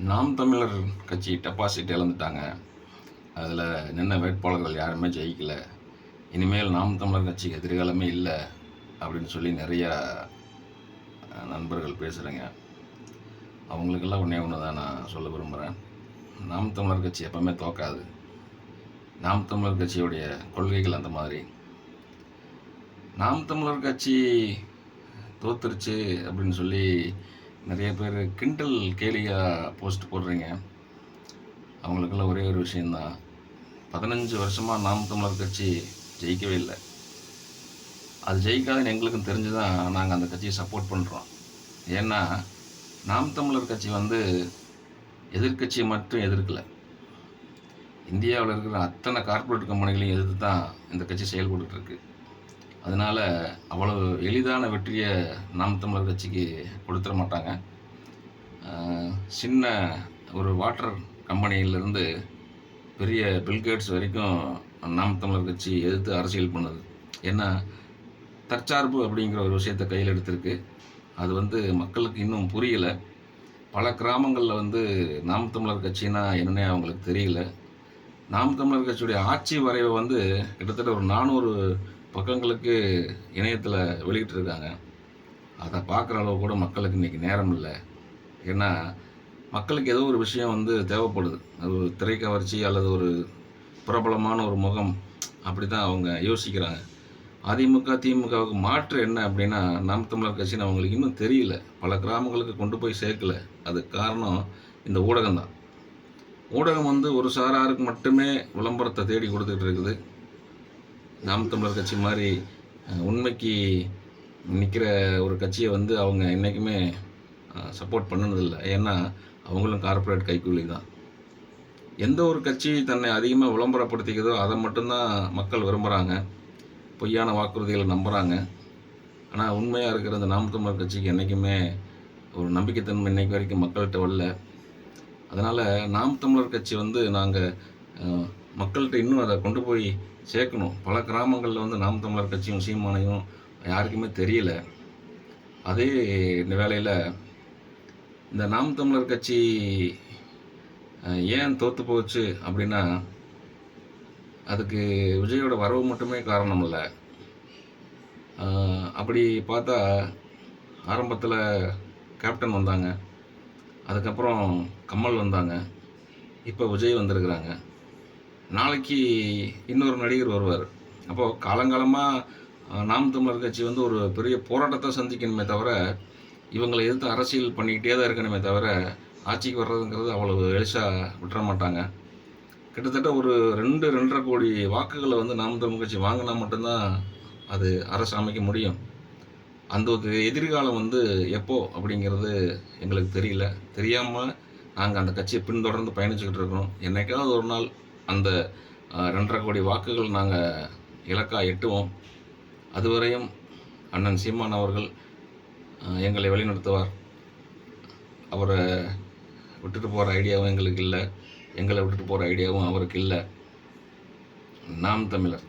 நாம் தமிழர் கட்சி டெபாசிட் இழந்துட்டாங்க. அதில் நின்ன வேட்பாளர்கள் யாருமே ஜெயிக்கல. இனிமேல் நாம் தமிழர் கட்சிக்கு எதிர்காலமே இல்லை அப்படின்னு சொல்லி நிறையா நண்பர்கள் பேசுகிறேங்க. அவங்களுக்கெல்லாம் ஒன்றே ஒன்று தான் நான் சொல்ல விரும்புகிறேன். நாம் தமிழர் கட்சி எப்பவுமே தோக்காது. நாம் தமிழர் கட்சியுடைய கொள்கைகள் அந்த மாதிரி. நாம் தமிழர் கட்சி தோத்துருச்சு அப்படின்னு சொல்லி நிறைய பேர் கிண்டல் கேலியாக போஸ்ட் போடுறீங்க. அவங்களுக்கெல்லாம் ஒரே ஒரு விஷயந்தான், 15 வருஷமாக நாம் தமிழர் கட்சி ஜெயிக்கவே இல்லை. அது ஜெயிக்காதுன்னு எங்களுக்கும் தெரிஞ்சு தான் நாங்கள் அந்த கட்சியை சப்போர்ட் பண்ணுறோம். ஏன்னா நாம் தமிழர் கட்சி எதிர்கட்சியை மட்டும் எதிர்க்கலை, இந்தியாவில் இருக்கிற அத்தனை கார்ப்பரேட் கம்பெனிகளையும் எதிர்த்து தான் இந்த கட்சி செயல்பட்டுருக்கு. அதனால் அவ்வளவு எளிதான வெற்றியை நாம் தமிழர் கட்சிக்கு கொடுத்துட மாட்டாங்க. சின்ன ஒரு வாட்டர் கம்பெனியிலேருந்து பெரிய பில்கேட்ஸ் வரைக்கும் நாம் தமிழர் கட்சி எதிர்த்து அரசியல் பண்ணுது. ஏன்னா தற்சார்பு அப்படிங்கிற ஒரு விஷயத்தை கையில் எடுத்திருக்கு. அது மக்களுக்கு இன்னும் புரியலை. பல கிராமங்களில் நாம் தமிழர் கட்சினா என்னன்னே அவங்களுக்கு தெரியல. நாம் தமிழர் கட்சியுடைய ஆட்சி வரைவை கிட்டத்தட்ட ஒரு 400 பக்கங்களுக்கு இணையத்தில் வெளியிட்டிருக்காங்க. அதை பார்க்குற அளவு கூட மக்களுக்கு இன்றைக்கி நேரம் இல்லை. ஏன்னா மக்களுக்கு ஏதோ ஒரு விஷயம் தேவைப்படுது. அது ஒரு திரைக்கவர்ச்சி அல்லது ஒரு பிரபலமான ஒரு முகம், அப்படி தான் அவங்க யோசிக்கிறாங்க. அதிமுக திமுகவுக்கு மாற்று என்ன அப்படின்னா நாம் தமிழர் கட்சின்னு அவங்களுக்கு இன்னும் தெரியல. பல கிராமங்களுக்கு கொண்டு போய் சேர்க்கல. அதுக்கு காரணம் இந்த ஊடகம் தான். ஊடகம் ஒரு சாராருக்கு மட்டுமே விளம்பரத்தை தேடி கொடுத்துட்டு இருக்குது. நாம் தமிழர் கட்சி மாதிரி உண்மைக்கு நிற்கிற ஒரு கட்சியை அவங்க என்றைக்குமே சப்போர்ட் பண்ணினதில்லை. ஏன்னா அவங்களும் கார்ப்பரேட் கைக்கூலி தான். எந்த ஒரு கட்சி தன்னை அதிகமாக விளம்பரப்படுத்திக்கிறதோ அதை மட்டும்தான் மக்கள் விரும்புகிறாங்க. பொய்யான வாக்குறுதிகளை நம்புகிறாங்க. ஆனால் உண்மையாக இருக்கிற அந்த நாம் தமிழர் கட்சிக்கு என்றைக்குமே ஒரு நம்பிக்கைத்தன்மை இன்றைக்கு வரைக்கும் மக்கள்கிட்ட வரல. அதனால் நாம் தமிழர் கட்சி நாங்கள் மக்கள்கிட்ட இன்னும் அதை கொண்டு போய் சேர்க்கணும். பல கிராமங்களில் நாம் தமிழர் கட்சியும் சீமானையும் யாருக்குமே தெரியல. அதே வேளையில் இந்த நாம் தமிழர் கட்சி ஏன் தோற்று போச்சு அப்படின்னா அதுக்கு விஜயோட வரவு மட்டுமே காரணம் இல்லை. அப்படி பார்த்தா ஆரம்பத்தில் கேப்டன் வந்தாங்க, அதுக்கப்புறம் கமல் வந்தாங்க, இப்போ விஜய் வந்திருக்கிறாங்க. நாளைக்கு இன்னொரு நடிகர் வருவார். அப்போது காலங்காலமாக நாம் தமிழர் கட்சி ஒரு பெரிய போராட்டத்தை சந்திக்கணுமே தவிர இவங்களை எதிர்த்து அரசியல் பண்ணிக்கிட்டே தான் இருக்கணுமே தவிர ஆட்சிக்கு வர்றதுங்கிறது அவ்வளவு எளிசாக விட்டுற மாட்டாங்க. கிட்டத்தட்ட ஒரு 2-2.5 கோடி வாக்குகளை நாம் தமிழர் கட்சி வாங்கினா மட்டும்தான் அது அரசு அமைக்க முடியும். அந்த ஒரு எதிர்காலம் எப்போ அப்படிங்கிறது எங்களுக்கு தெரியல. தெரியாமல் நாங்கள் அந்த கட்சியை பின்தொடர்ந்து பயணிச்சுக்கிட்டு இருக்கிறோம். என்னைக்காவது ஒரு நாள் அந்த 2.5 கோடி வாக்குகள் நாங்கள் இலக்காக எட்டுவோம். அதுவரையும் அண்ணன் சீமான் அவர்கள் எங்களை வழிநடத்துவார். அவரை விட்டுட்டு போகிற ஐடியாவும் எங்களுக்கு இல்லை, எங்களை விட்டுட்டு போகிற ஐடியாவும் அவருக்கு இல்லை. நாம் தமிழர்.